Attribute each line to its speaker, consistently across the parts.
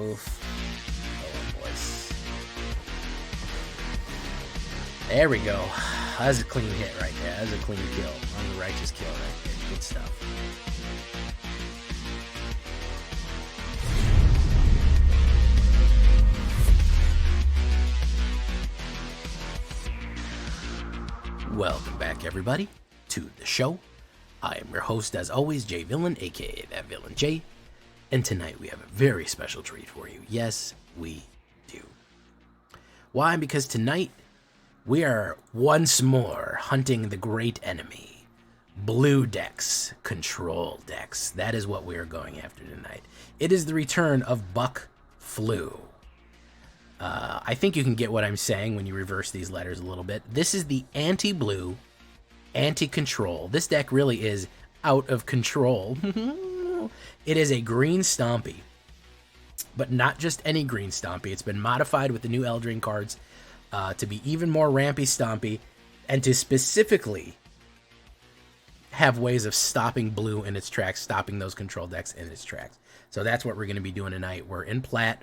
Speaker 1: Oof. Oh, boys. There we go. That's a clean hit right there. That's a clean kill. Righteous kill right there. Good stuff. Welcome back, everybody, to the show. I am your host, as always, Jay Villain, aka That Villain J. And tonight we have a very special treat for you. Yes, we do. Why? Because tonight we are once more hunting the great enemy. Blue decks, control decks. That is what we are going after tonight. It is the return of Buck Flu. I think you can get what I'm saying when you reverse these letters a little bit. This is the anti-blue, anti-control. This deck really is out of control. It is a green Stompy, but not just any green Stompy. It's been modified with the new Eldraine cards to be even more rampy Stompy, and to specifically have ways of stopping blue in its tracks, stopping those control decks in its tracks. So that's what we're going to be doing tonight. We're in Plat.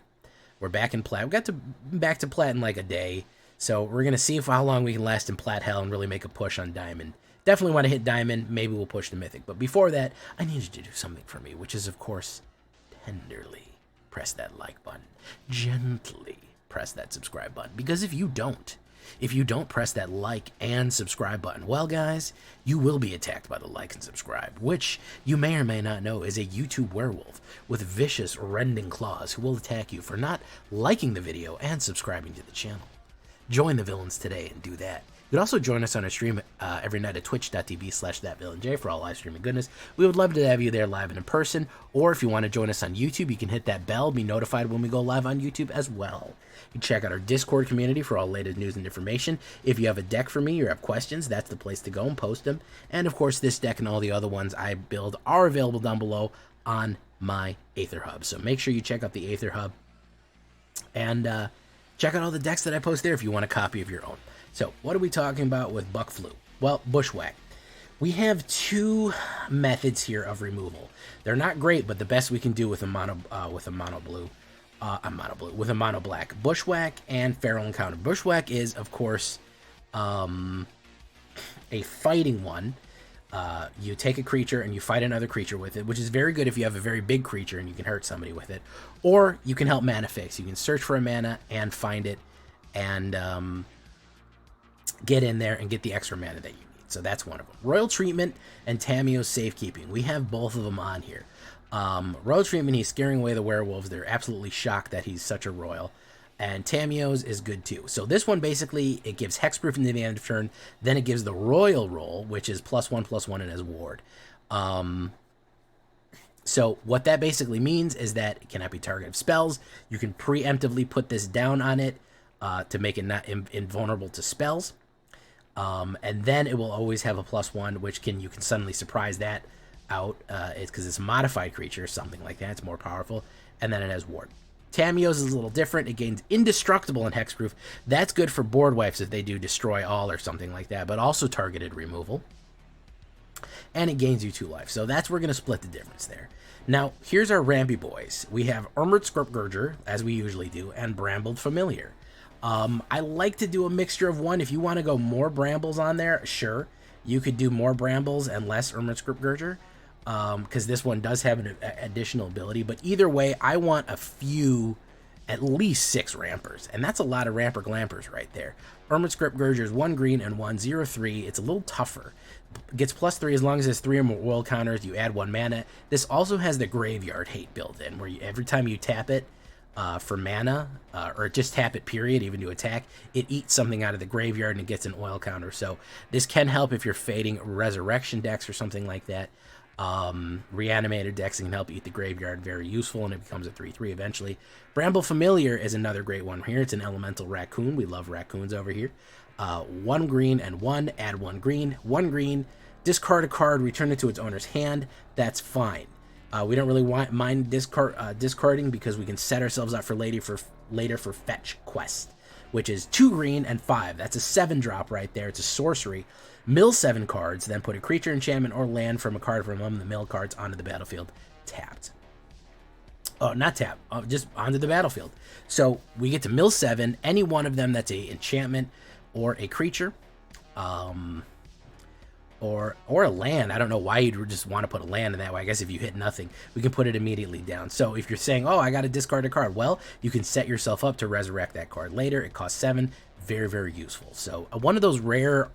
Speaker 1: We're back in Plat. We got back to Plat in like a day, so we're going to see how long we can last in Plat Hell and really make a push on Diamond. Definitely want to hit Diamond. Maybe we'll push the Mythic. But before that, I need you to do something for me, which is, of course, tenderly press that like button. Gently press that subscribe button. Because if you don't press that like and subscribe button, well, guys, you will be attacked by the like and subscribe, which you may or may not know is a YouTube werewolf with vicious, rending claws who will attack you for not liking the video and subscribing to the channel. Join the villains today and do that. You can also join us on our stream every night at twitch.tv/thatvillainj for all live streaming goodness. We would love to have you there live and in person, or if you want to join us on YouTube, you can hit that bell, be notified when we go live on YouTube as well. You can check out our Discord community for all latest news and information. If you have a deck for me or have questions, that's the place to go and post them. And of course, this deck and all the other ones I build are available down below on my AetherHub. So make sure you check out the AetherHub and check out all the decks that I post there if you want a copy of your own. So, what are we talking about with Buck Flu? Well, Bushwhack. We have two methods here of removal. They're not great, but the best we can do with a mono black. Bushwhack and Feral Encounter. Bushwhack is, of course, a fighting one. You take a creature and you fight another creature with it, which is very good if you have a very big creature and you can hurt somebody with it. Or you can help mana fix. You can search for a mana and find it and get in there and get the extra mana that you need. So that's one of them. Royal Treatment and Tamiyo's Safekeeping. We have both of them on here. Royal Treatment, he's scaring away the werewolves. They're absolutely shocked that he's such a royal. And Tamiyo's is good too. So this one basically, it gives hexproof into the end of turn. Then it gives the royal roll, which is +1/+1 and as ward. So what that basically means is that it cannot be target of spells. You can preemptively put this down on it to make it not invulnerable to spells. And then it will always have a +1, which you can suddenly surprise that out. It's because it's a modified creature or something like that. It's more powerful. And then it has ward. Tamiyo's is a little different. It gains indestructible and hexproof. That's good for board wipes if they do destroy all or something like that, but also targeted removal. And it gains you 2 life. So that's we're going to split the difference there. Now, here's our Rampy boys. We have Armored Scriptgurger, as we usually do, and Brambled Familiar. I like to do a mixture of one. If you want to go more Brambles on there, sure. You could do more Brambles and less Armored Scriptgurger. Because this one does have an additional ability. But either way, I want at least 6 Rampers. And that's a lot of Ramper Glampers right there. Armored Scriptgurger is 1 green and 1 0/3. It's a little tougher. Gets +3 as long as there's 3 or more world counters. You add 1 mana. This also has the Graveyard Hate built in, where every time you tap it for mana, or just tap it period, even to attack, it eats something out of the graveyard and it gets an oil counter. So this can help if you're fading Resurrection decks or something like that. Reanimated decks can help eat the graveyard, very useful, and it becomes a 3/3 eventually. Bramble Familiar is another great one here. It's an elemental raccoon. We love raccoons over here. 1 green and 1, add 1 green, 1 green, discard a card, return it to its owner's hand. That's fine. We don't really mind discarding because we can set ourselves up for later for fetch quest, which is 2 green and 5. That's a 7-drop right there. It's a sorcery. Mill 7 cards, then put a creature, enchantment, or land from a card from among the mill cards onto the battlefield, tapped. Oh, not tap, just onto the battlefield. So we get to mill 7, any one of them that's a enchantment or a creature, or a land. I don't know why you'd just want to put a land in that way. I guess if you hit nothing, we can put it immediately down. So if you're saying, oh, I got to discard a card, well, you can set yourself up to resurrect that card later. It costs 7. Very, very useful. So one of those rare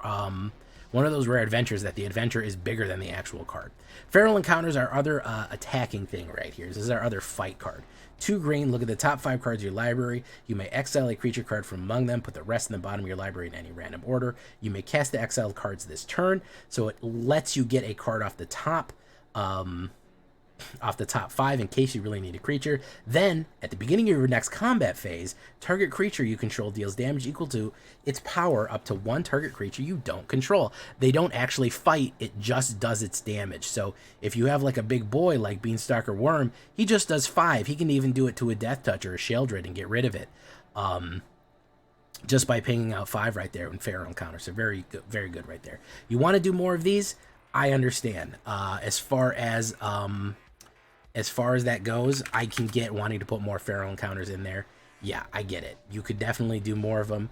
Speaker 1: adventures that the adventure is bigger than the actual card. Feral Encounters are other attacking thing right here. This is our other fight card. 2 green, look at the top 5 cards of your library. You may exile a creature card from among them, put the rest in the bottom of your library in any random order. You may cast the exiled cards this turn, so it lets you get a card off the top 5 in case you really need a creature. Then, at the beginning of your next combat phase, target creature you control deals damage equal to its power up to 1 target creature you don't control. They don't actually fight, it just does its damage. So if you have like a big boy like Beanstalk or Worm, he just does 5. He can even do it to a Death Touch or a Sheoldred and get rid of it. Just by pinging out 5 right there in Feral Encounter. So very good right there. You want to do more of these? I understand. As far as that goes, I can get wanting to put more Feral Encounters in there. Yeah, I get it. You could definitely do more of them.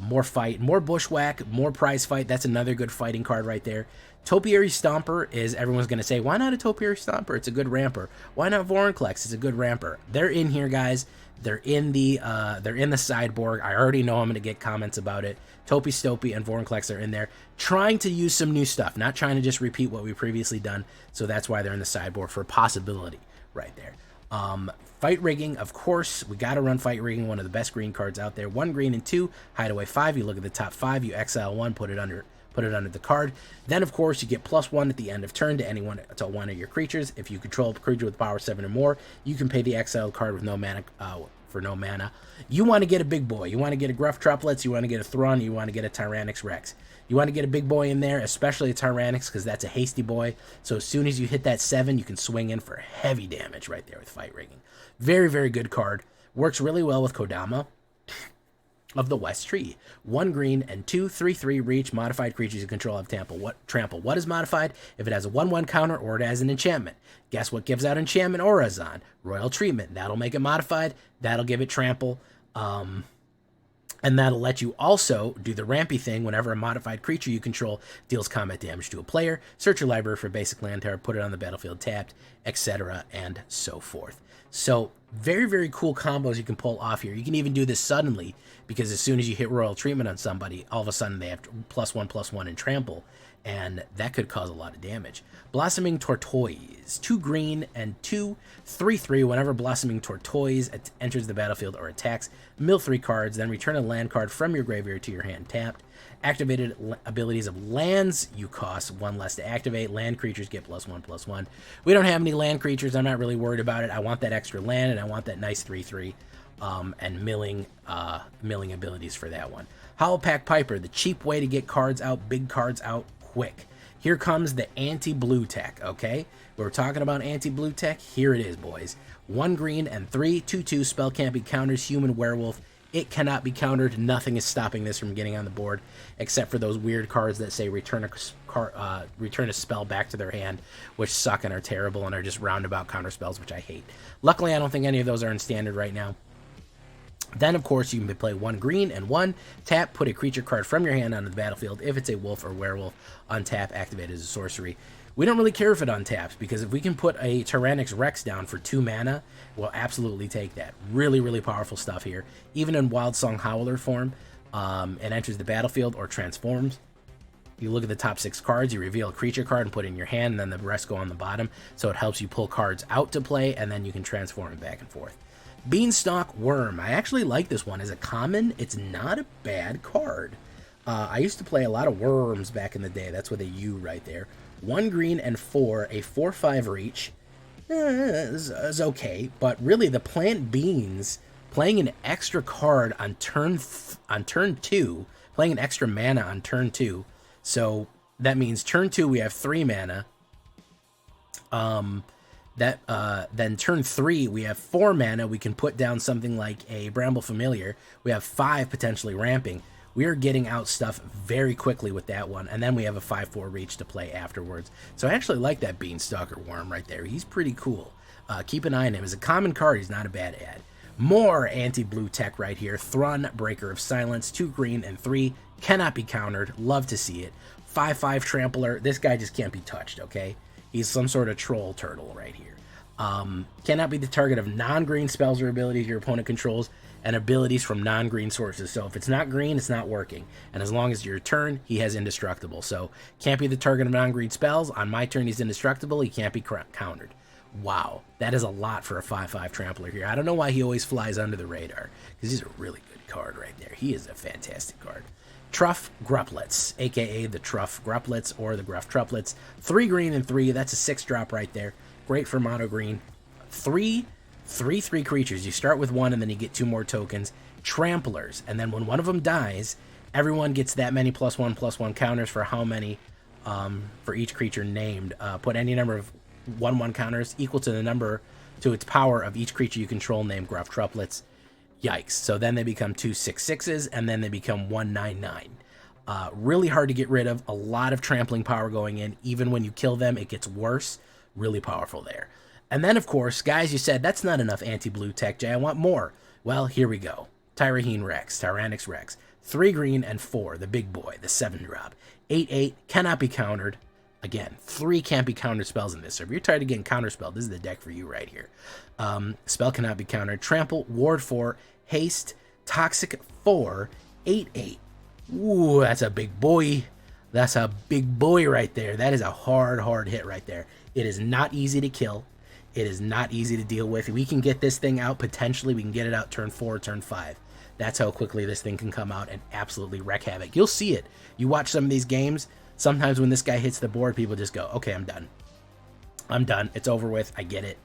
Speaker 1: More fight, more bushwhack, more prize fight. That's another good fighting card right there. Topiary Stomper is, everyone's going to say, why not a Topiary Stomper? It's a good ramper. Why not Vorinclex? It's a good ramper. They're in here, guys. They're in the sideboard. I already know I'm going to get comments about it. Topi, Stompy, and Vorinclex are in there, trying to use some new stuff, not trying to just repeat what we've previously done. So that's why they're in the sideboard for possibility right there. Fight Rigging, of course, we got to run Fight Rigging, one of the best green cards out there. 1 green and 2, Hideaway 5. You look at the top 5, you exile 1, put it under the card. Then, of course, you get +1 at the end of turn to one of your creatures. If you control a creature with power 7 or more, you can pay the exiled card with no mana. For no mana. You want to get a big boy. You want to get a Gruff Triplets. You want to get a Thron. You want to get a Tyrannix Rex. You want to get a big boy in there, especially a Tyrannix, because that's a hasty boy. So as soon as you hit that 7, you can swing in for heavy damage right there with Fight Rigging. Very, very good card. Works really well with Kodama of the West Tree. 1 green and 2 3/3 reach. Modified creatures you control have trample. What is modified? If it has a 1/1 counter or it has an enchantment. Guess what gives out enchantment auras on? Royal Treatment. That'll make it modified. That'll give it trample. And that'll let you also do the rampy thing whenever a modified creature you control deals combat damage to a player. Search your library for basic land terror, put it on the battlefield tapped, etc. and so forth. So very, very cool combos you can pull off here. You can even do this suddenly, because as soon as you hit Royal Treatment on somebody, all of a sudden they have +1/+1 and trample, and that could cause a lot of damage. Blossoming Tortoise, 2 green and 2 3/3. Whenever Blossoming Tortoise enters the battlefield or attacks, mill 3 cards, then return a land card from your graveyard to your hand tapped. Activated abilities of lands, you cost 1 less to activate. Land creatures get +1/+1. We don't have any land creatures. I'm not really worried about it. I want that extra land, and I want that nice 3/3 and milling abilities for that one. Howlpack Piper, the cheap way to get cards out, big cards out quick. Here comes the anti-blue tech, okay? We're talking about anti-blue tech. Here it is, boys. 1 green and 3 2/2. Spell can't be countered. Human Werewolf. It cannot be countered. Nothing is stopping this from getting on the board, except for those weird cards that say return a spell back to their hand, which suck and are terrible and are just roundabout counter spells, which I hate. Luckily, I don't think any of those are in standard right now. Then, of course, you can play 1 green and 1, tap, put a creature card from your hand onto the battlefield. If it's a wolf or werewolf, untap, activate as a sorcery. We don't really care if it untaps, because if we can put a Tyrannix Rex down for 2 mana, we'll absolutely take that. Really, really powerful stuff here. Even in Wild Song Howler form, it enters the battlefield or transforms. You look at the top 6 cards, you reveal a creature card and put it in your hand, and then the rest go on the bottom. So it helps you pull cards out to play, and then you can transform it back and forth. Beanstalk Worm. I actually like this one. As a common, it's not a bad card. I used to play a lot of worms back in the day. That's with a U right there. 1 green and 4, a 4/5 reach. Is okay, but really the plant beans, playing an extra card on turn 2, playing an extra mana on turn 2. So that means turn 2 we have 3 mana. Then turn 3 we have 4 mana. We can put down something like a Bramble Familiar. We have 5 potentially ramping. we are getting out stuff very quickly with that one. And then we have a 5/4 reach to play afterwards. So I actually like that Beanstalker Worm right there. He's pretty cool. Keep an eye on him. As a common card, he's not a bad ad. More anti-blue tech right here. Thrun, Breaker of Silence, 2 green and 3. Cannot be countered. Love to see it. 5/5 Trampler. This guy just can't be touched, okay? He's some sort of troll turtle right here. Cannot be the target of non-green spells or abilities your opponent controls and abilities from non-green sources. So if it's not green, it's not working. And as long as your turn, he has indestructible. So can't be the target of non-green spells. On my turn, he's indestructible. He can't be countered. Wow, that is a lot for a 5/5 Trampler here. I don't know why he always flies under the radar, because he's a really good card right there. He is a fantastic card. Truff Gruplets, aka the Truff Gruplets or the Gruff Truplets. 3 green and 3. That's a 6-drop right there. Great for mono green. 3 creatures. You start with 1 and then you get 2 more tokens. Tramplers. And then when one of them dies, everyone gets that many +1/+1 counters for how many for each creature named. Put any number of 1/1 counters equal to the number to its power of each creature you control named Gruff Truplets. Yikes. So then they become 2 6/6s, and then they become 1 9/9. Really hard to get rid of. A lot of trampling power going in. Even when you kill them, it gets worse. Really powerful there. And then, of course, guys, you said, that's not enough anti-blue tech, Jay. I want more. Well, here we go. Tyrahine Rex, Tyrannix Rex. 3 green and 4, the big boy, the 7-drop. 8/8, cannot be countered. Again, 3 can't be countered spells in this. So if you're tired of getting counterspelled, this is the deck for you right here. Spell cannot be countered. Trample, Ward 4, Haste, Toxic 4, 8/8. Ooh, that's a big boy. That's a big boy right there. That is a hard hit right there. It is not easy to kill. It is not easy to deal with. We can get this thing out, potentially. We can get it out turn 4, turn 5. That's how quickly this thing can come out and absolutely wreak havoc. You'll see it. You watch some of these games. Sometimes when this guy hits the board, people just go, okay, I'm done. I'm done. It's over with. I get it.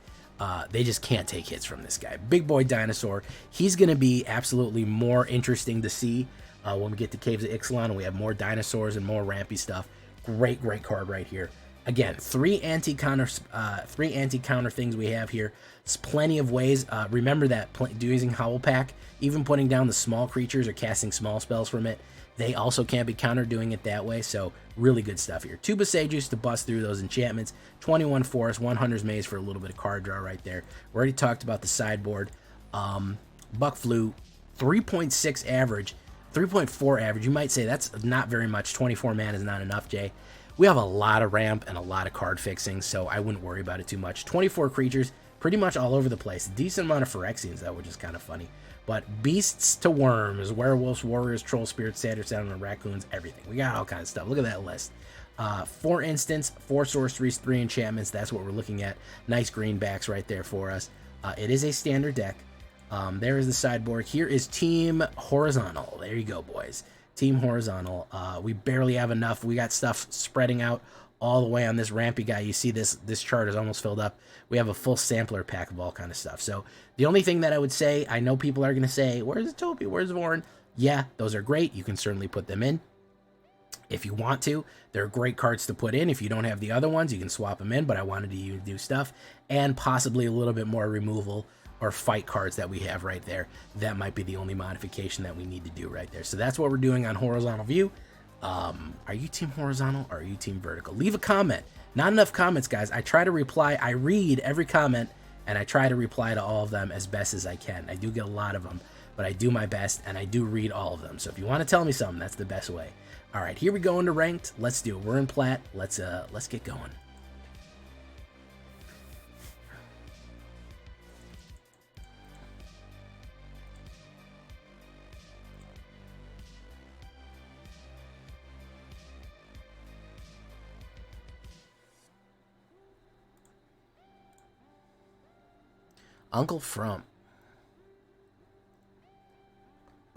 Speaker 1: They just can't take hits from this guy. Big boy dinosaur. He's going to be absolutely more interesting to see when we get to Caves of Ixalan and we have more dinosaurs and more rampy stuff. Great card right here. Again, 3 anti-counter things we have here. It's plenty of ways. Remember that using Howl Pack, even putting down the small creatures or casting small spells from it, they also can't be countered doing it that way. So really good stuff here. 2 Bosages to bust through those enchantments. 21 Forest, 1 Hunter's Maze for a little bit of card draw right there. We already talked about the sideboard. Buck Flu, 3.6 average, 3.4 average. You might say that's not very much. 24 mana is not enough, Jay. We have a lot of ramp and a lot of card fixing, so I wouldn't worry about it too much. 24 creatures, pretty much all over the place. Decent amount of Phyrexians, though, which is kind of funny. But beasts to worms, werewolves, warriors, troll spirits, satyrs, salmon, raccoons, everything. We got all kinds of stuff. Look at that list. 4 instants, 4 sorceries, 3 enchantments. That's what we're looking at. Nice greenbacks right there for us. It is a standard deck. There is the sideboard. Here is Team Horizontal. There you go, boys. Team Horizontal. We barely have enough. We got stuff spreading out all the way on this rampy guy. You see this chart is almost filled up. We have a full sampler pack of all kind of stuff. So the only thing that I would say, I know people are going to say, where's Topi? Where's Vorn? Yeah, those are great. You can certainly put them in if you want to. They're great cards to put in. If you don't have the other ones, you can swap them in, but I wanted to do stuff and possibly a little bit more removal or fight cards that we have right there. That might be the only modification that we need to do right there. So that's what we're doing on Horizontal View. Are you team horizontal or are you team vertical? Leave a comment. Not enough comments, guys. I try to reply. I read every comment and I try to reply to all of them as best as I can. I do get a lot of them, but I do my best and I do read all of them. So if you want to tell me something, that's the best way. All right, here we go into ranked. Let's do it. We're in plat. Let's get going. Uncle Frump.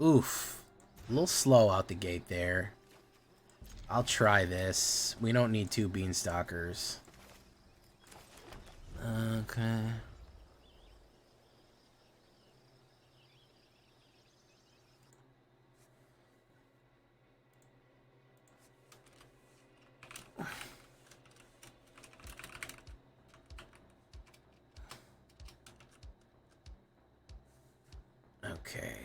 Speaker 1: Oof. A little slow out the gate there. I'll try this. We don't need 2 Beanstalkers. Okay. Okay,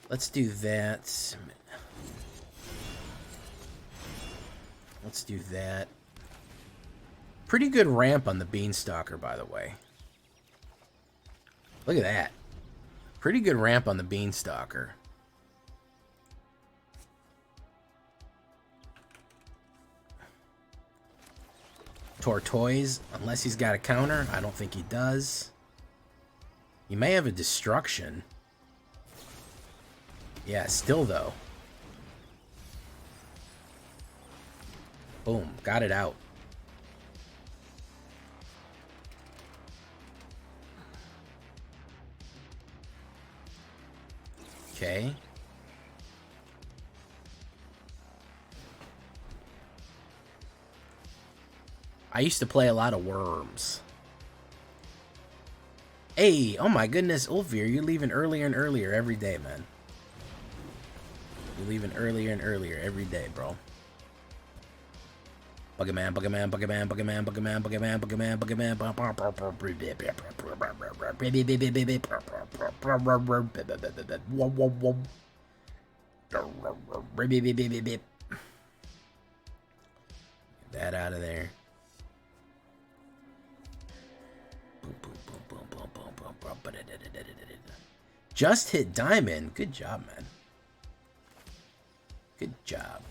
Speaker 1: let's do that. Let's do that. Pretty good ramp on the Beanstalker, by the way. Look at that. Pretty good ramp on the Beanstalker. Tortoise, unless he's got a counter. I don't think he does. He may have a destruction. Yeah, still though. Boom, got it out. Okay. I used to play a lot of worms. Hey, oh my goodness, Ulfir, you're leaving earlier and earlier every day, man. You're leaving earlier and earlier every day, bro. Buggerman, Buggerman, Buggerman, Buggerman, Buggerman, Buggerman, Buggerman, Buggerman, Buggerman. Get that out of there. Just hit diamond. Good job, man. Good job.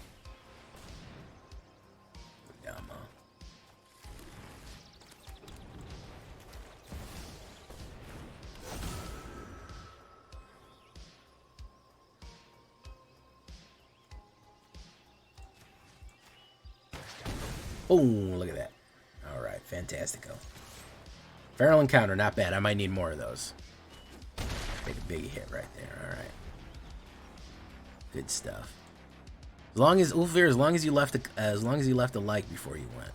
Speaker 1: Oh, look at that. All right, fantastico. Feral Encounter, not bad. I might need more of those. Take a big hit right there. All right. Good stuff. As long as Ulfir, as long as you left a like before you went.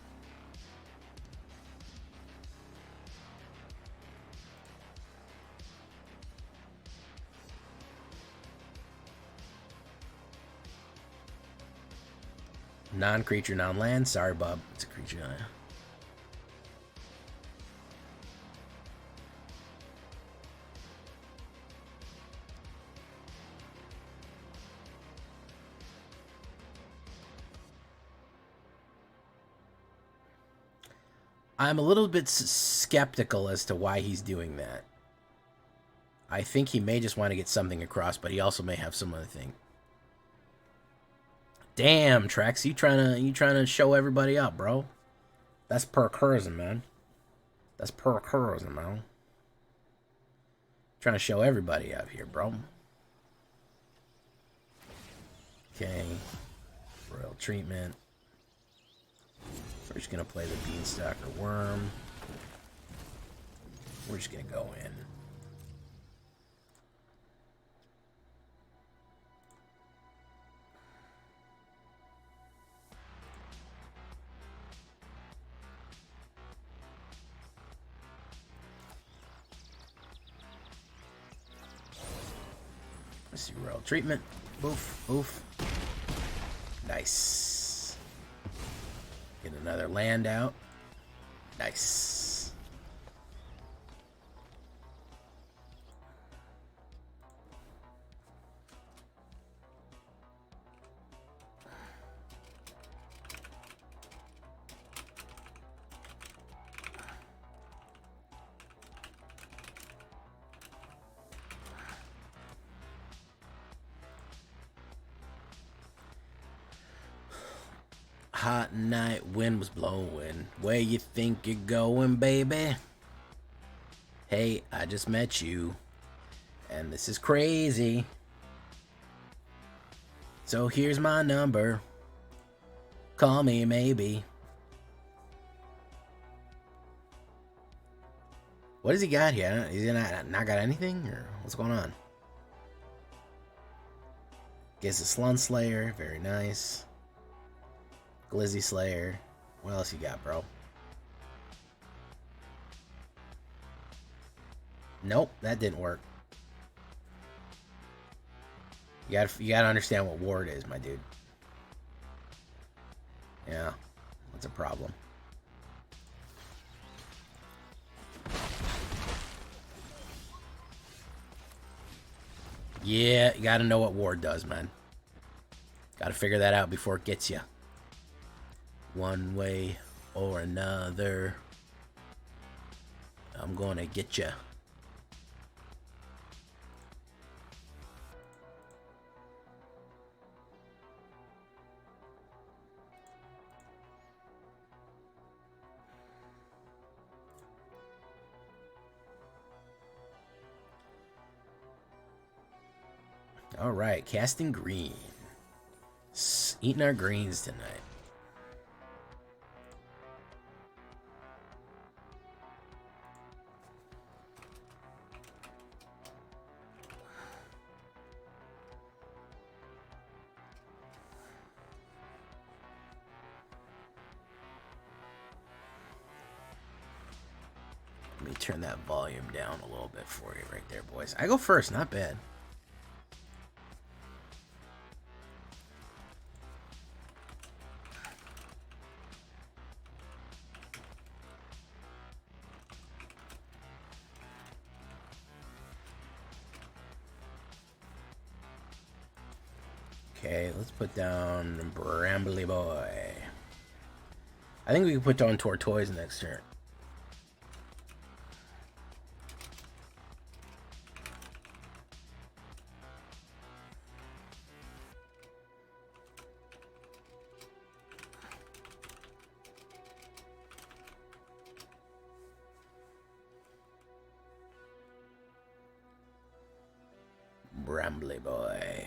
Speaker 1: Non-creature, non-land. Sorry, Bob. It's a creature. I'm a little bit skeptical as to why he's doing that. I think he may just want to get something across, but he also may have some other thing. Damn, Trex, you trying to show everybody up, bro? That's per person, man. That's per person, man. Trying to show everybody up here, bro. Okay. Royal treatment. We're just gonna play the Beanstalker Worm. We're just gonna go in. Let's see, Royal treatment. Boof, boof. Nice. Get another land out. Nice. Hot night, wind was blowing. Where you think you're going, baby? Hey, I just met you, and this is crazy. So here's my number. Call me, maybe. What has he got here? Is he not got anything, or what's going on? Gets a Slun Slayer, very nice. Glizzy Slayer. What else you got, bro? Nope, that didn't work. You gotta understand what ward is, my dude. Yeah, that's a problem. Yeah, you gotta know what ward does, man. Gotta figure that out before it gets you. One way or another, I'm gonna get ya. All right, casting green. Eating our greens tonight. Let me turn that volume down a little bit for you right there, boys. I go first, not bad. Okay, let's put down Brambly Boy. I think we can put down Tortoise next turn. Brambly Boy.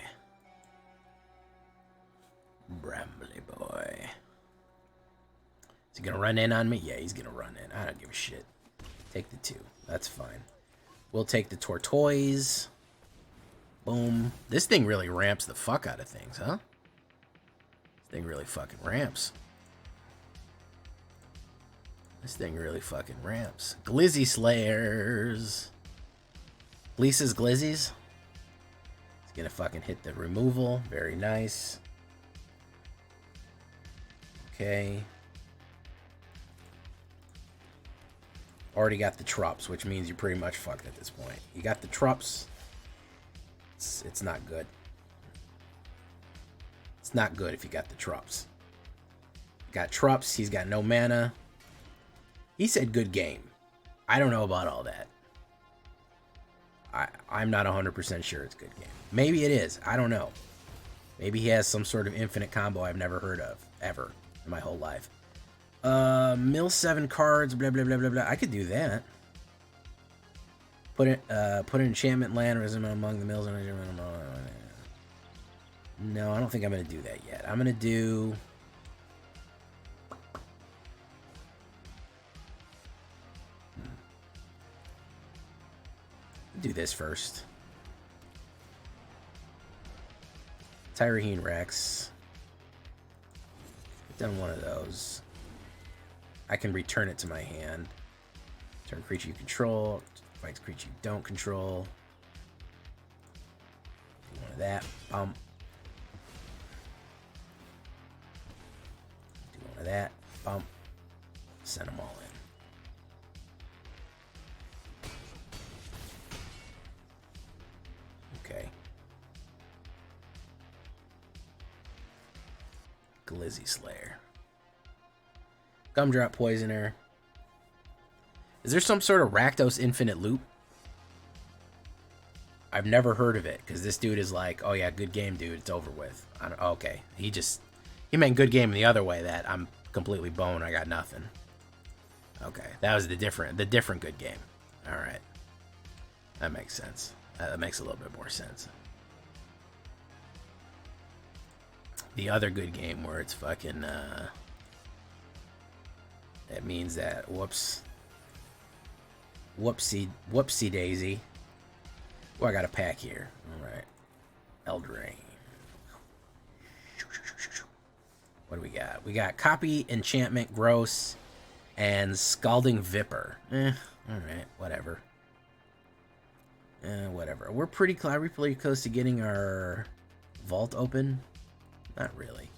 Speaker 1: Brambly Boy. Is he gonna run in on me? Yeah, he's gonna run in. I don't give a shit. Take the 2. That's fine. We'll take the Tortoise. Boom. This thing really ramps the fuck out of things, huh? This thing really fucking ramps. This thing really fucking ramps. Glizzy Slayers. Lisa's Glizzies. It's gonna fucking hit the removal. Very nice. Okay. Already got the Trups, which means you're pretty much fucked at this point. You got the Trups. It's not good. It's not good if you got the Trups. Got Trups. He's got no mana. He said good game. I don't know about all that. I'm not 100% sure it's good game. Maybe it is. I don't know. Maybe he has some sort of infinite combo I've never heard of, ever, in my whole life. Mill 7 cards, blah, blah, blah, blah, blah. I could do that. Put an enchantment land resident among the mills. No, I don't think I'm going to do that yet. I'm going to do... do this first. Tyrahine Rex. Put down one of those. I can return it to my hand. Turn creature you control. Fights creature you don't control. Do one of that. Bump. Do one of that. Bump. Send them all in. Okay. Glizzy Slayer. Gumdrop Poisoner. Is there some sort of Rakdos Infinite loop? I've never heard of it, because this dude is like, oh yeah, good game, dude, it's over with. Okay, he meant good game the other way, that I'm completely boned, I got nothing. Okay, that was the different good game. Alright. That makes sense. That makes a little bit more sense. The other good game where it's fucking, that means that, whoopsie daisy. Oh, I got a pack here. Alright. Eldraine. What do we got? We got Copy, Enchantment, Gross, and Scalding Viper. Alright, whatever. Whatever. We're pretty close to getting our vault open. Not really.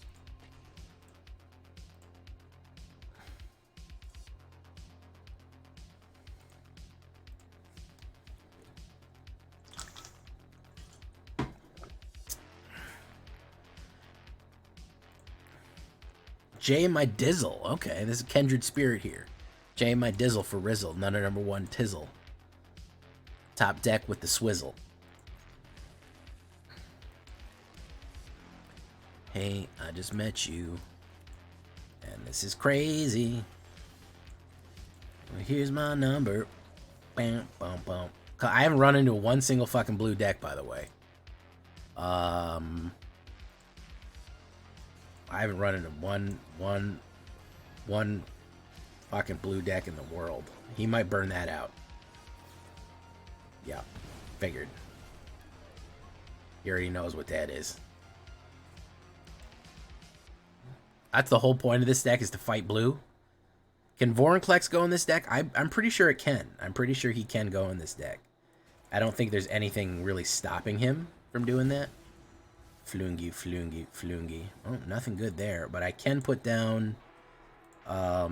Speaker 1: Jay and my Dizzle. Okay, there's a kindred spirit here. Jay and my Dizzle for Rizzle. None of number 1 Tizzle. Top deck with the swizzle. Hey, I just met you. And this is crazy. Well, here's my number. Bam, bum, bum. I haven't run into one single fucking blue deck, by the way. I haven't run into one fucking blue deck in the world. He might burn that out. Yeah, figured. He already knows what that is. That's the whole point of this deck, is to fight blue. Can Vorinclex go in this deck? I'm pretty sure it can. I'm pretty sure he can go in this deck. I don't think there's anything really stopping him from doing that. Flungy, flungy, flungy. Oh, nothing good there. But I can put down... I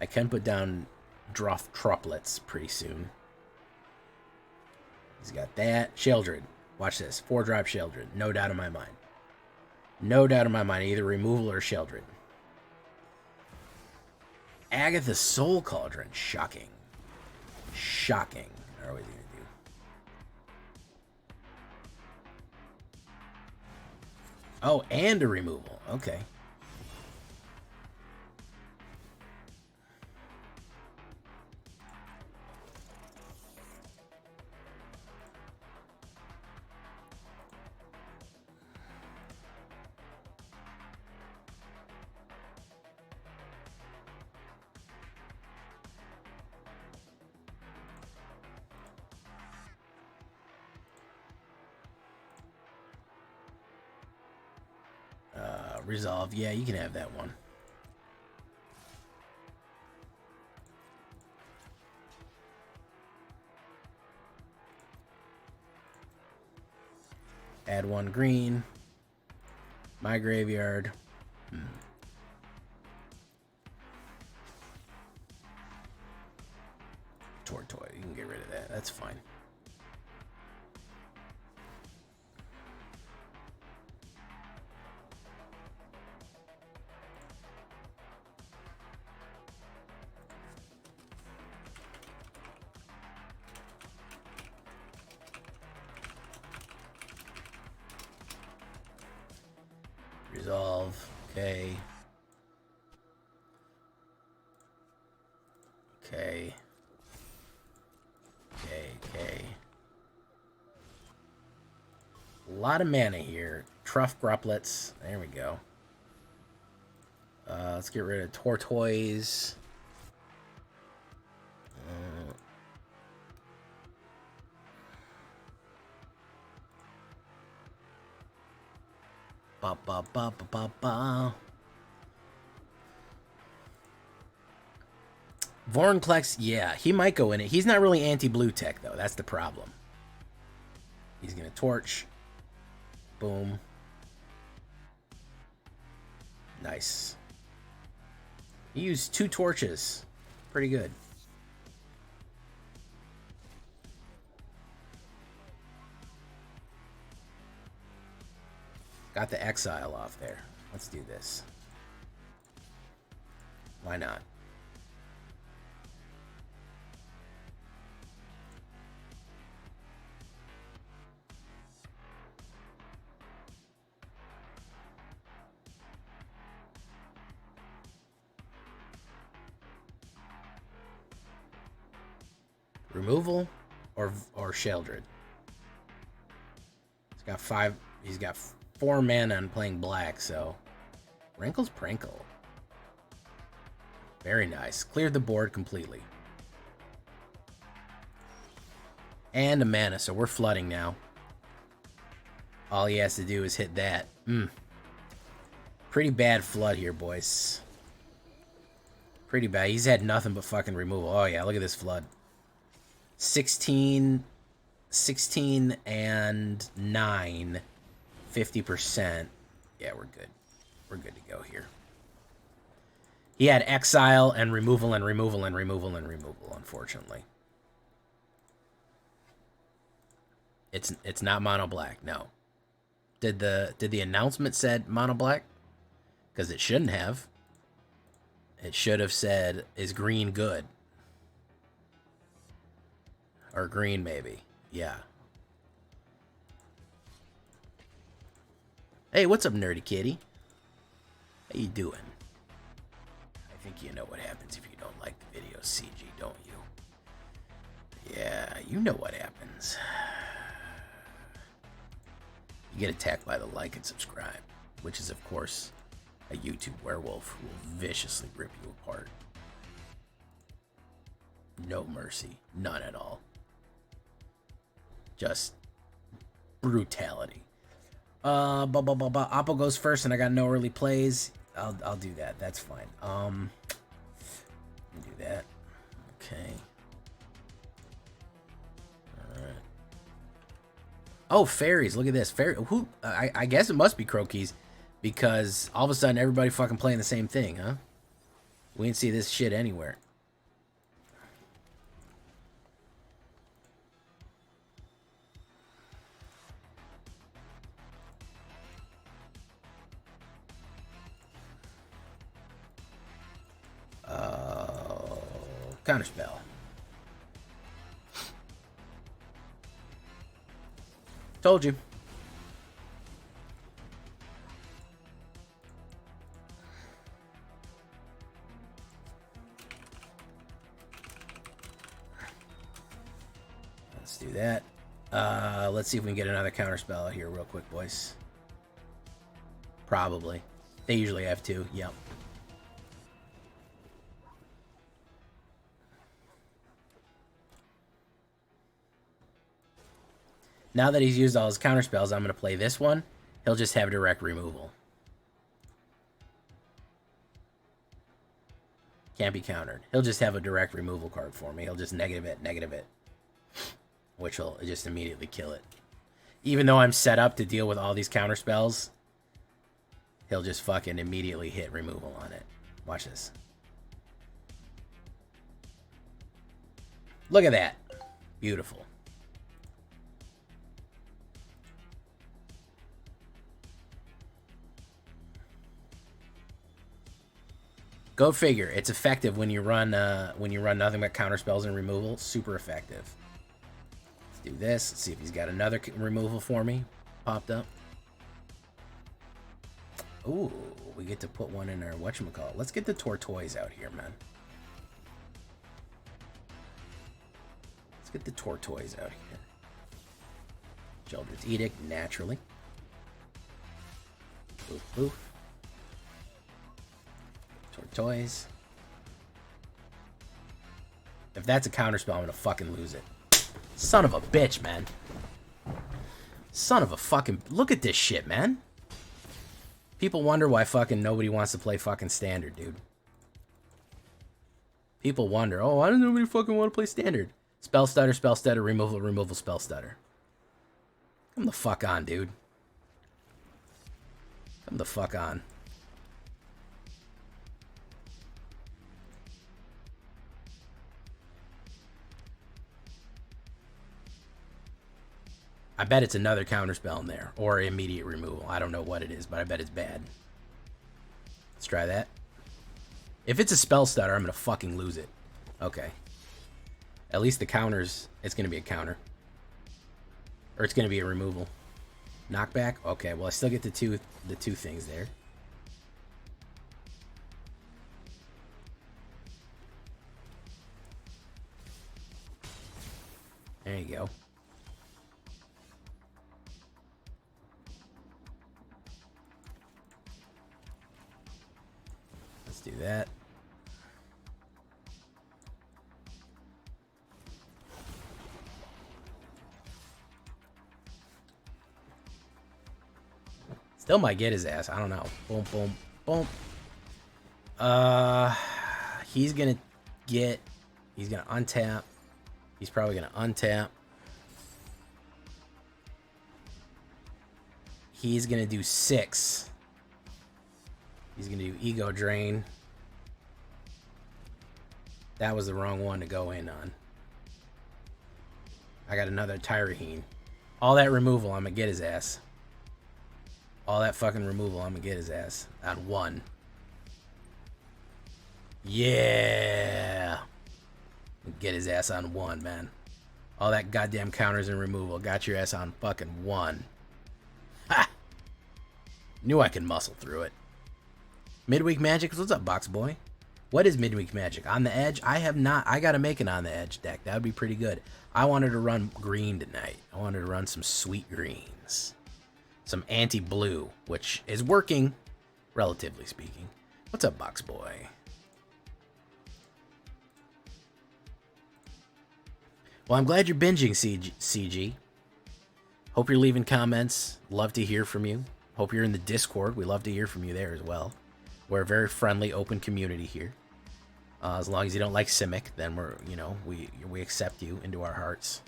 Speaker 1: can put down Droplets pretty soon. He's got that. Sheldred. Watch this. 4-drop Sheldred. No doubt in my mind. No doubt in my mind. Either removal or Sheldred. Agatha Soul Cauldron. Shocking. Shocking. What are we going to do? Oh, and a removal. Okay. Resolve. Yeah, you can have that one. Add 1 green. My graveyard. Tortoise. You can get rid of that. That's fine. Resolve. Okay. Okay. Okay. A lot of mana here. Truff Gruplets. There we go. Let's get rid of Tortoise. Ba ba ba ba ba ba. Vorinclex, yeah, he might go in it. He's not really anti-blue tech, though. That's the problem. He's going to torch. Boom. Nice. He used 2 torches. Pretty good. Got the exile off there. Let's do this. Why not? Removal or Sheldred. He's got 4 mana on playing black, so Wrinkle's Prinkle. Very nice. Cleared the board completely. And a mana, so we're flooding now. All he has to do is hit that. Pretty bad flood here, boys. Pretty bad. He's had nothing but fucking removal. Oh yeah, look at this flood. 16 and 9. 50%. Yeah, we're good. We're good to go here. He had exile and removal and removal and removal and removal, unfortunately. It's not mono black, no. Did the announcement said mono black? Because it shouldn't have. It should have said, is green good? Or green, maybe. Yeah. Hey, what's up, nerdy kitty? How you doing? I think you know what happens if you don't like the video, CG, don't you? Yeah, you know what happens. You get attacked by the like and subscribe, which is, of course, a YouTube werewolf who will viciously rip you apart. No mercy. None at all. Just brutality. Oppo goes first, and I got no early plays. I'll do that. That's fine. Do that. Okay. All right. Oh, fairies! Look at this. Fairy. Who? I guess it must be Croakies, because all of a sudden everybody fucking playing the same thing, huh? We didn't see this shit anywhere. Counterspell. Told you. Let's do that. Let's see if we can get another counterspell out here real quick, boys. Probably. They usually have two. Yep. Now that he's used all his counterspells, I'm going to play this one. He'll just have direct removal. Can't be countered. He'll just have a direct removal card for me. He'll just negative it. Which will just immediately kill it. Even though I'm set up to deal with all these counterspells, he'll just fucking immediately hit removal on it. Watch this. Look at that. Beautiful. Go figure. It's effective when you run nothing but counterspells and removal. Super effective. Let's do this. Let's see if he's got another removal for me. Popped up. Ooh, we get to put one in our whatchamacallit. Let's get the Tortoise out here, man. Let's get the Tortoise out here. Children's Edict, naturally. Boof, boof. Tortoise. If that's a counterspell, I'm gonna fucking lose it. Son of a bitch, man. Son of a fucking... Look at this shit, man. People wonder why fucking nobody wants to play fucking standard, dude. People wonder, oh, why does nobody fucking want to play standard? Spell stutter, removal, spell stutter. Come the fuck on, dude. Come the fuck on. I bet it's another counterspell in there, or immediate removal. I don't know what it is, but I bet it's bad. Let's try that. If it's a spell stutter, I'm gonna fucking lose it. Okay. At least the counters, it's gonna be a counter. Or it's gonna be a removal. Knockback? Okay, well I still get the two things there. There you go. Let's do that. Still might get his ass. I don't know. Boom, boom, boom. He's gonna untap. He's probably gonna untap. He's gonna do 6. He's gonna do Ego Drain. That was the wrong one to go in on. I got another Tyrahine. All that removal, I'm gonna get his ass. All that fucking removal, I'm gonna get his ass on 1. Yeah. Get his ass on 1, man. All that goddamn counters and removal. Got your ass on fucking 1. Ha! Knew I could muscle through it. Midweek Magic? What's up, Box Boy? What is Midweek Magic? On the Edge? I have not. I gotta make it on the Edge deck. That would be pretty good. I wanted to run green tonight. I wanted to run some sweet greens. Some anti-blue, which is working, relatively speaking. What's up, Box Boy? Well, I'm glad you're binging, CG. Hope you're leaving comments. Love to hear from you. Hope you're in the Discord. We love to hear from you there as well. We're a very friendly, open community here. As long as you don't like Simic, then we're, you know, we accept you into our hearts.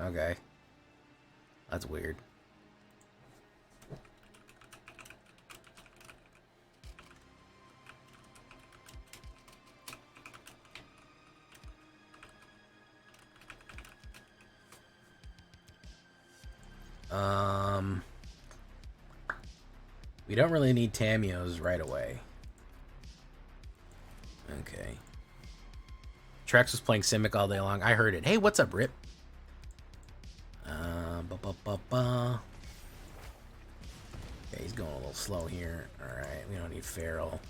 Speaker 1: Okay. That's weird. We don't really need Tamios right away. Okay. Trex was playing Simic all day long. I heard it. Hey, what's up, Rip? Okay, he's going a little slow here. Alright, we don't need Feral.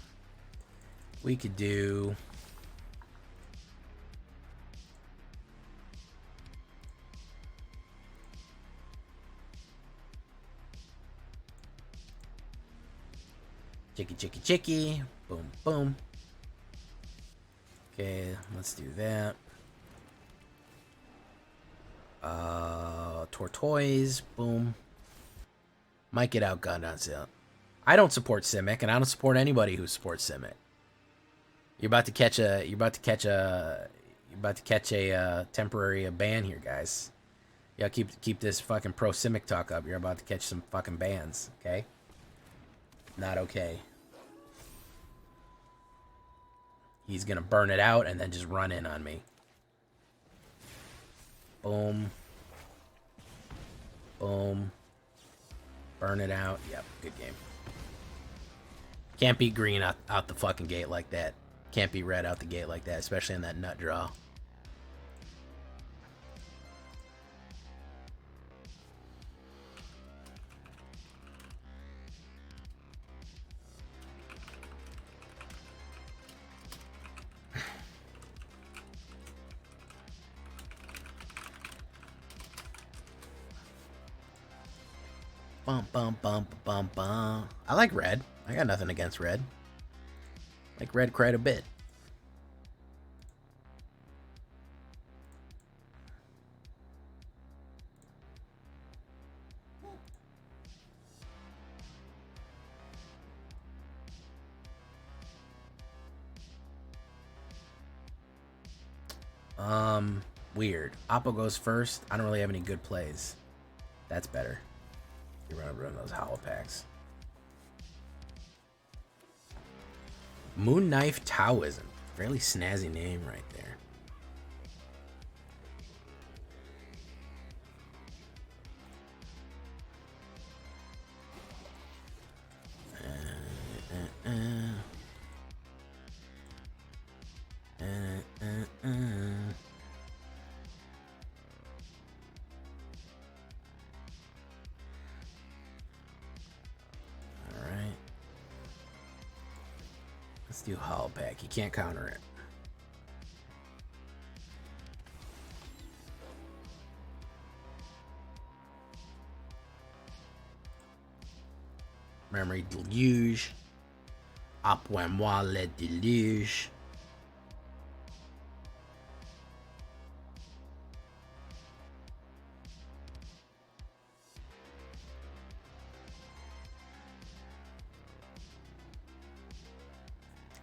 Speaker 1: We could do... Chicky, chicky, chicky. Boom, boom. Okay, let's do that. Tortoise. Boom. Might get outgunned on sale. I don't support Simic, and I don't support anybody who supports Simic. You're about to catch a temporary ban here, guys. Yeah, keep this fucking pro Simic talk up. You're about to catch some fucking bans, okay? Not okay. He's gonna burn it out and then just run in on me. Boom. Boom. Burn it out. Yep, good game. Can't beat green out the fucking gate like that. Can't beat red out the gate like that, especially in that nut draw. Bum, bum, bum, bum, bum. I like red. I got nothing against red. I like red quite a bit. Weird. Oppo goes first. I don't really have any good plays. That's better. You run those hollow packs. Moon Knife Taoism. Fairly snazzy name right there. Let's do hollow pack. You can't counter it. Memory deluge. Apprends-moi le déluge.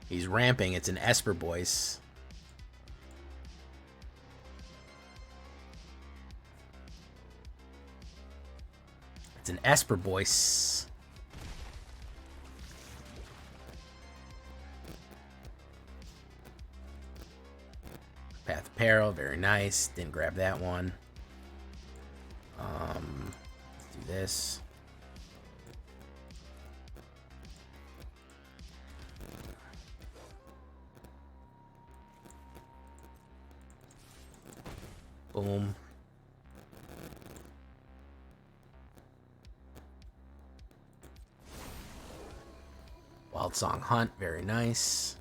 Speaker 1: He's ramping. It's an Esper Boyce. It's an Esper Boyce. Peril, very nice. Didn't grab that one. Let's do this. Boom. Wild Song Hunt, very nice.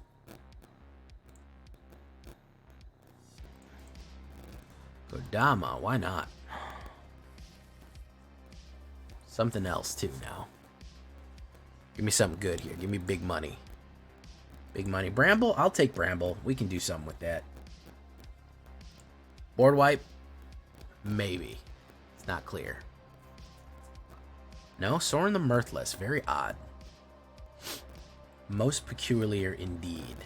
Speaker 1: Kodama, why not? Something else too now. Give me something good here. Give me big money. Big money. Bramble? I'll take Bramble. We can do something with that. Board wipe? Maybe. It's not clear. No, Soren the Mirthless. Very odd. Most peculiar indeed.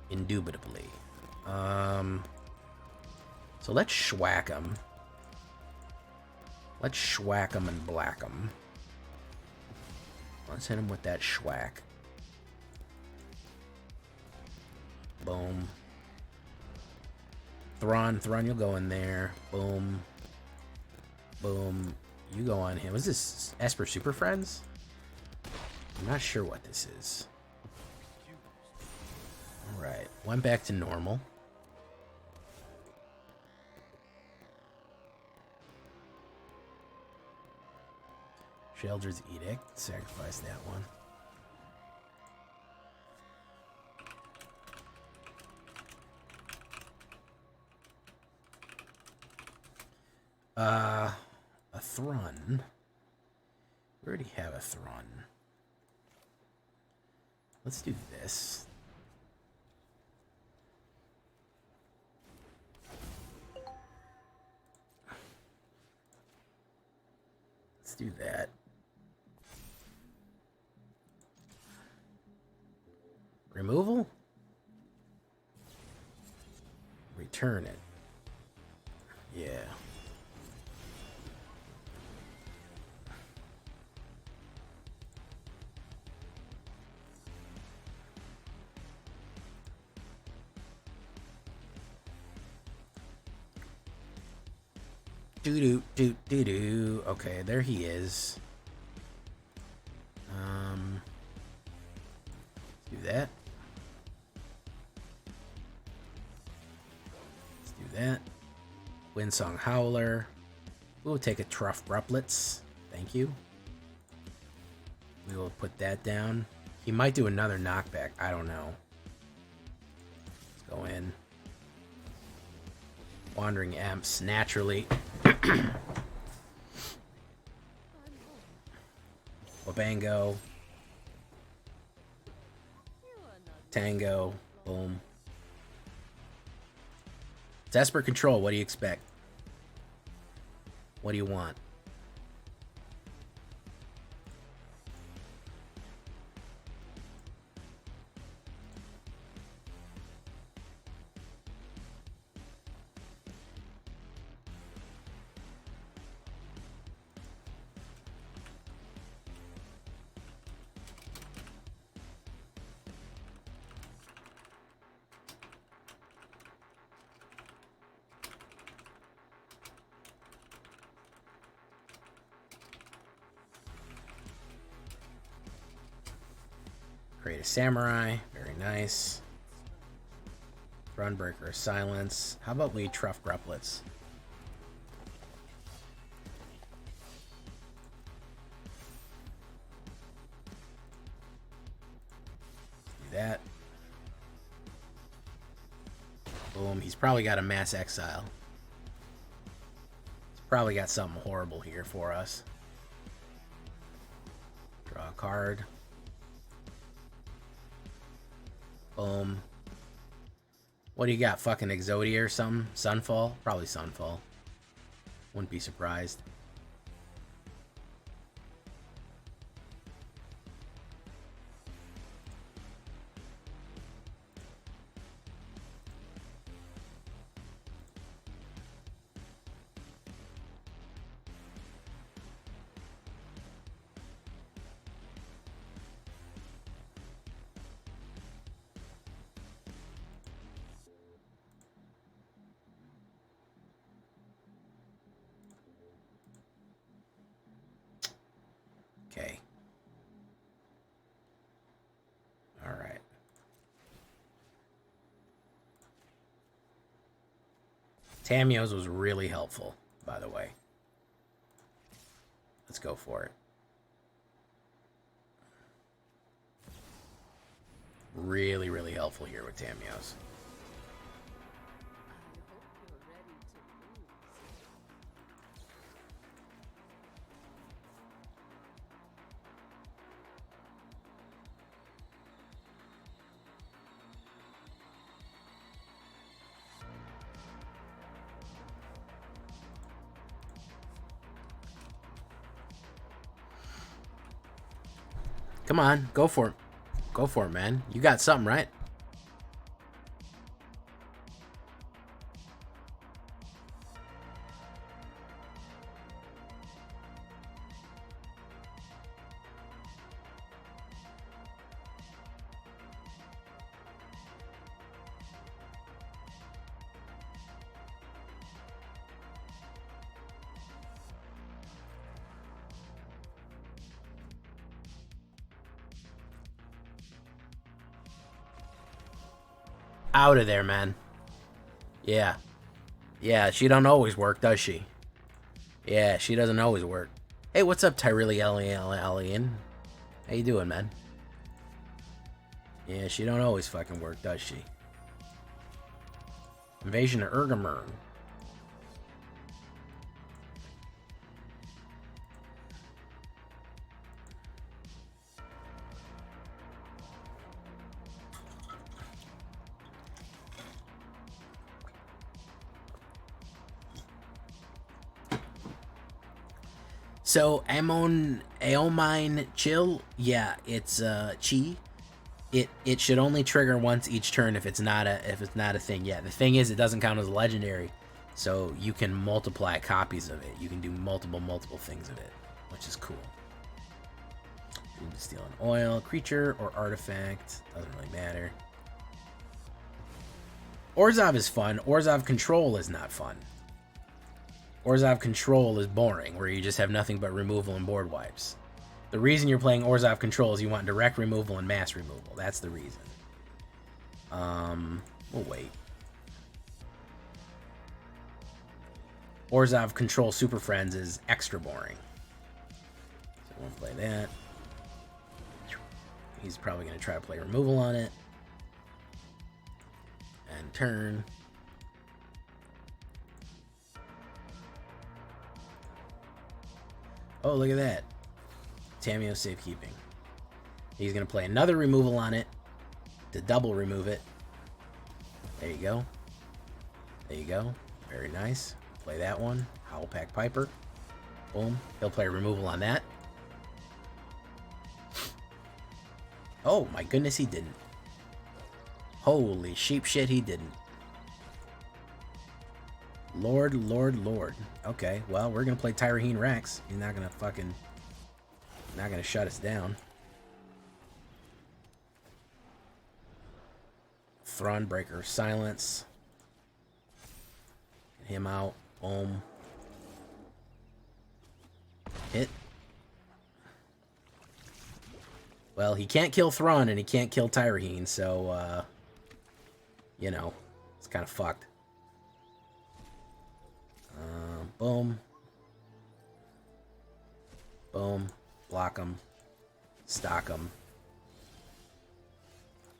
Speaker 1: Indubitably. So let's schwack him. Let's schwack him and black him. Let's hit him with that schwack. Boom. Thron, you'll go in there. Boom. Boom. You go on him. Is this Esper Super Friends? I'm not sure what this is. Alright. Went back to normal. Sheldred's Edict. Sacrifice that one. A Thrun. We already have a Thrun. Let's do this. Let's do that. Removal? Return it. Yeah. Do. Okay, there he is. Do that. Let's do that. Windsong Howler. We'll take a Truff Ruplets. Thank you. We will put that down. He might do another knockback. I don't know. Let's go in. Wandering Imps, naturally. Wabango. Tango. Boom. Desperate Control, what do you expect? What do you want? Create a Samurai. Very nice. Runbreaker of Silence. How about we Truff Gruplets? Do that. Boom. He's probably got a Mass Exile. He's probably got something horrible here for us. Draw a card. Boom. What do you got? Fucking Exodia or something? Sunfall? Probably Sunfall. Wouldn't be surprised. Okay. All right. Tamiyo's was really helpful, by the way. Let's go for it. Really, really helpful here with Tamiyo's. Come on, go for it. Go for it, man. You got something, right? Out of there, man. Yeah. Yeah, she don't always work, does she? Yeah, she doesn't always work. Hey, what's up, Tyrelli Alien? How you doing, man? Yeah, she don't always fucking work, does she? Invasion of Urgamern. So Aomine Chill, yeah, it's Chi. It should only trigger once each turn if it's not a thing. Yeah, the thing is it doesn't count as a legendary, so you can multiply copies of it. You can do multiple things of it, which is cool. You can steal an oil, creature, or artifact. Doesn't really matter. Orzhov is fun. Orzhov Control is not fun. Orzhov Control is boring, where you just have nothing but removal and board wipes. The reason you're playing Orzhov Control is you want direct removal and mass removal. That's the reason. We'll wait. Orzhov Control Super Friends is extra boring. So we'll play that. He's probably going to try to play removal on it. And turn. Oh, look at that. Tamiyo safekeeping. He's going to play another removal on it to double remove it. There you go. There you go. Very nice. Play that one. Howlpack Piper. Boom. He'll play removal on that. Oh, my goodness, he didn't. Holy sheep shit, he didn't. Lord. Okay, well, we're gonna play Tyraheen Rex. He's not gonna shut us down. Thronebreaker, silence. Get him out. Boom. Hit. Well, he can't kill Thrawn and he can't kill Tyraheen, so, you know, it's kind of fucked. Boom. Boom. Block him. Stock him.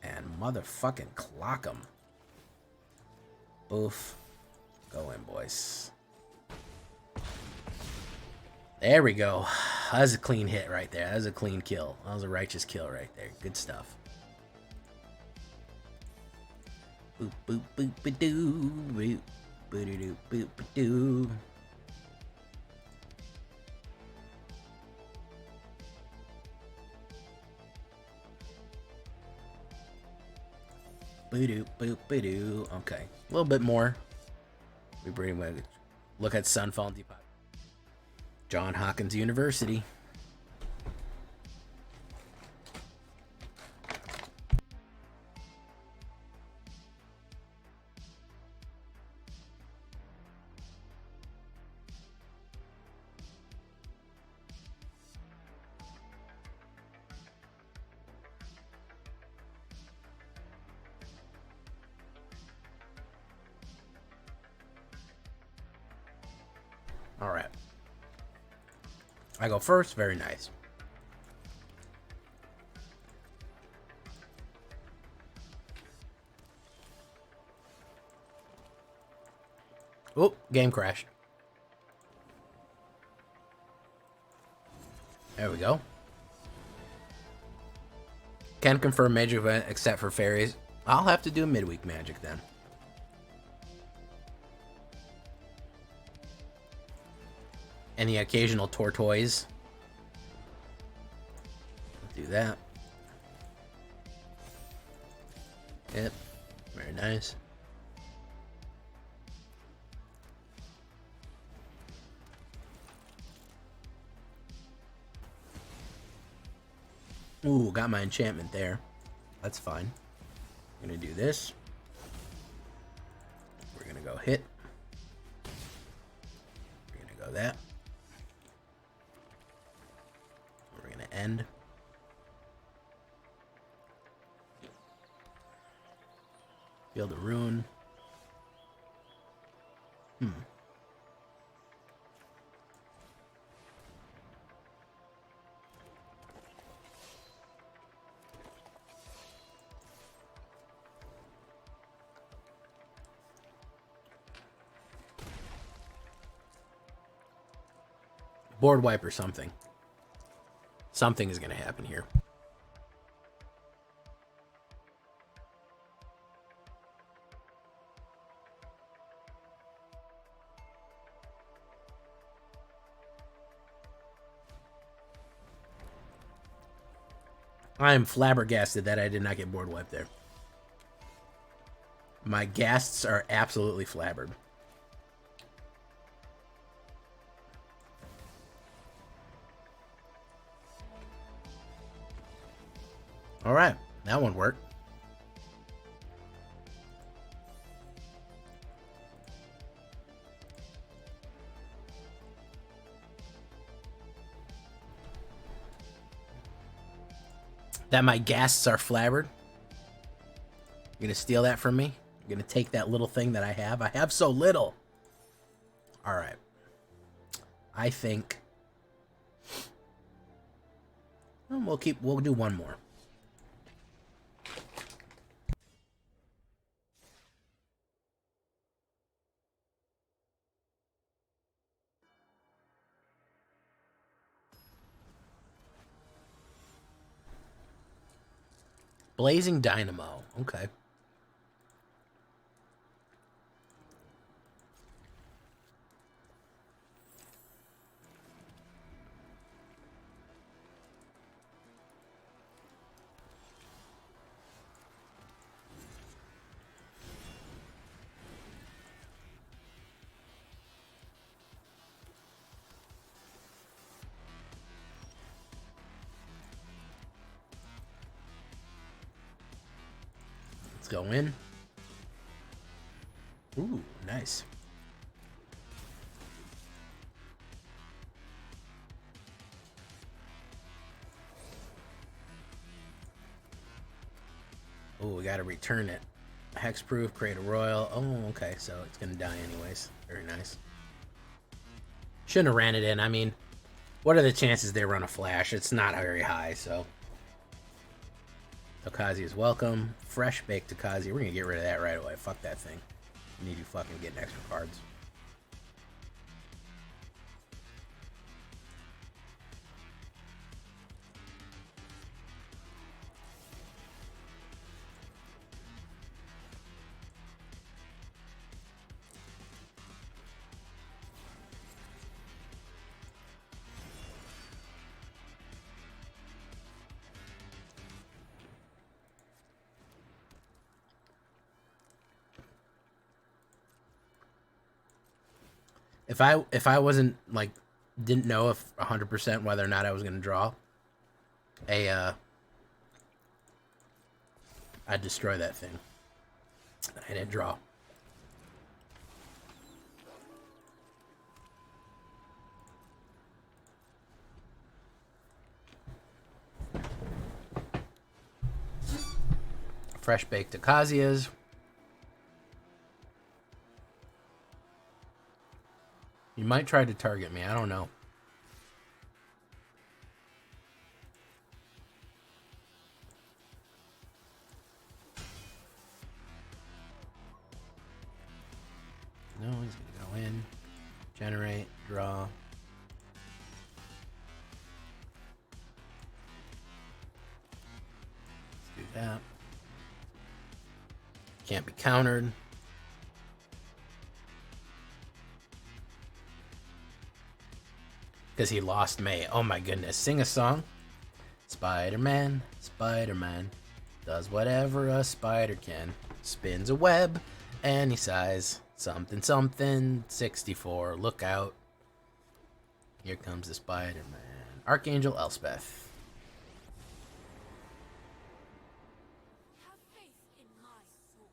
Speaker 1: And motherfucking clock him. Boof. Go in, boys. There we go. That was a clean hit right there. That was a clean kill. That was a righteous kill right there. Good stuff. Boop, boop, boop, ba-doo. Boop, boop, boop, ba-doo. Boop, boop, ba-doo. Okay. A little bit more. We bring look at Sunfall Depot. John Hopkins University. Alright. I go first. Very nice. Oh, game crashed. There we go. Can confirm magic event except for fairies. I'll have to do midweek magic then. And the occasional tortoise. Do that. Yep. Very nice. Ooh, got my enchantment there. That's fine. I'm gonna do this. We're gonna go hit. We're gonna go that. We're gonna end. Field of Ruin. Board wipe or something. Something is going to happen here. I am flabbergasted that I did not get board wiped there. My ghasts are absolutely flabbered. All right, that one worked. That my ghasts are flabbered. You're gonna steal that from me? You're gonna take that little thing that I have? I have so little. All right. I think we'll do one more. Blazing Dynamo. Okay. Let's go in. Ooh, nice. Oh, we gotta return it. Hexproof, create a royal. Oh, okay, so it's gonna die anyways. Very nice. Shouldn't have ran it in. I mean, what are the chances they run a flash? It's not very high, so. Tokazi is welcome. Fresh baked Tokazi. We're gonna get rid of that right away. Fuck that thing. You need to fucking get extra cards. If I wasn't like didn't know if 100% whether or not I was gonna draw I'd destroy that thing. I didn't draw. Fresh baked Acacias. You might try to target me. I don't know. No, he's gonna go in, generate, draw. Let's do that. Can't be countered. Because he lost May. Oh my goodness. Sing a song. Spider-Man, Spider-Man does whatever a spider can. Spins a web and he sighs. Something, something, 64. Look out. Here comes the Spider-Man. Archangel Elspeth.
Speaker 2: Have faith in my sword.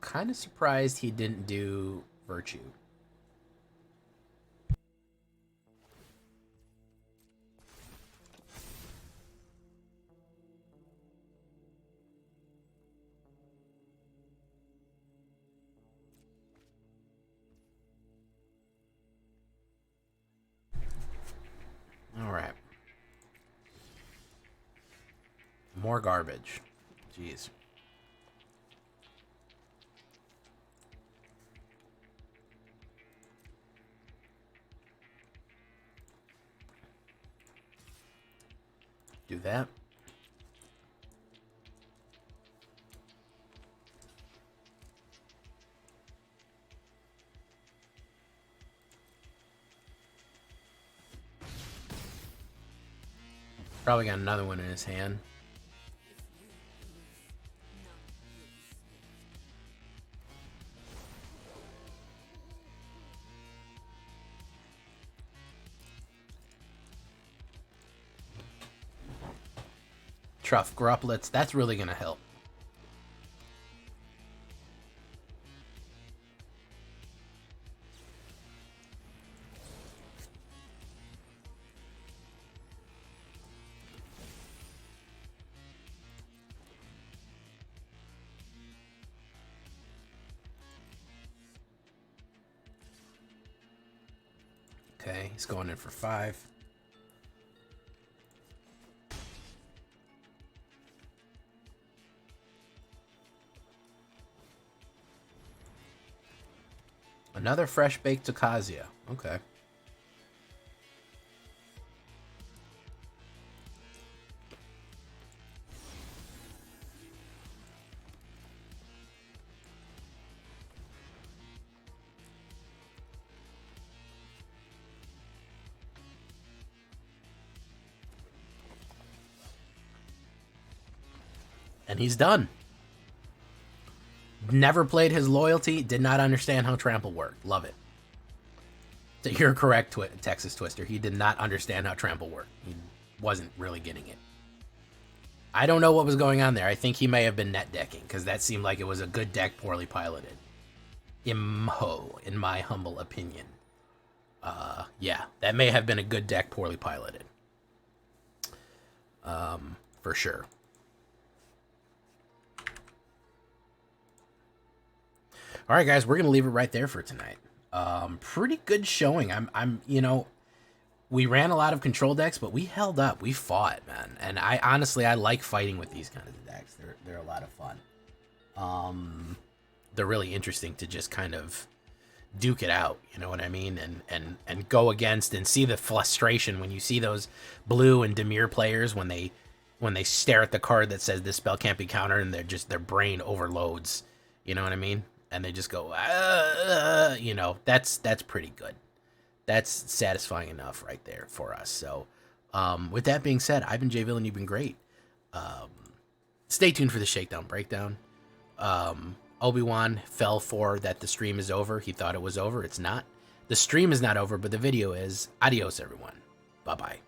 Speaker 1: Kind of surprised he didn't do Virtue. All right. More garbage. Jeez. Do that. Probably got another one in his hand. Truff Gruplets, that's really gonna help. Okay, he's going in for 5. Another fresh baked Tokazia. Okay. And he's done. Never played his loyalty, did not understand how trample worked. Love it. So you're correct, Texas Twister. He did not understand how trample worked. He wasn't really getting it. I don't know what was going on there. I think he may have been net decking, because that seemed like it was a good deck poorly piloted. In my humble opinion. Yeah, that may have been a good deck poorly piloted. For sure. All right, guys, we're gonna leave it right there for tonight. Pretty good showing. You know, we ran a lot of control decks, but we held up. We fought, man. And I honestly like fighting with these kind of decks. They're a lot of fun. They're really interesting to just kind of duke it out. You know what I mean? And go against and see the frustration when you see those blue and Demir players when they stare at the card that says this spell can't be countered and their brain overloads. You know what I mean? And they just go, you know, that's pretty good. That's satisfying enough right there for us. So, with that being said, I've been Jay Villain. You've been great. Stay tuned for the Shakedown Breakdown. Obi-Wan fell for that the stream is over. He thought it was over. It's not. The stream is not over, but the video is. Adios, everyone. Bye-bye.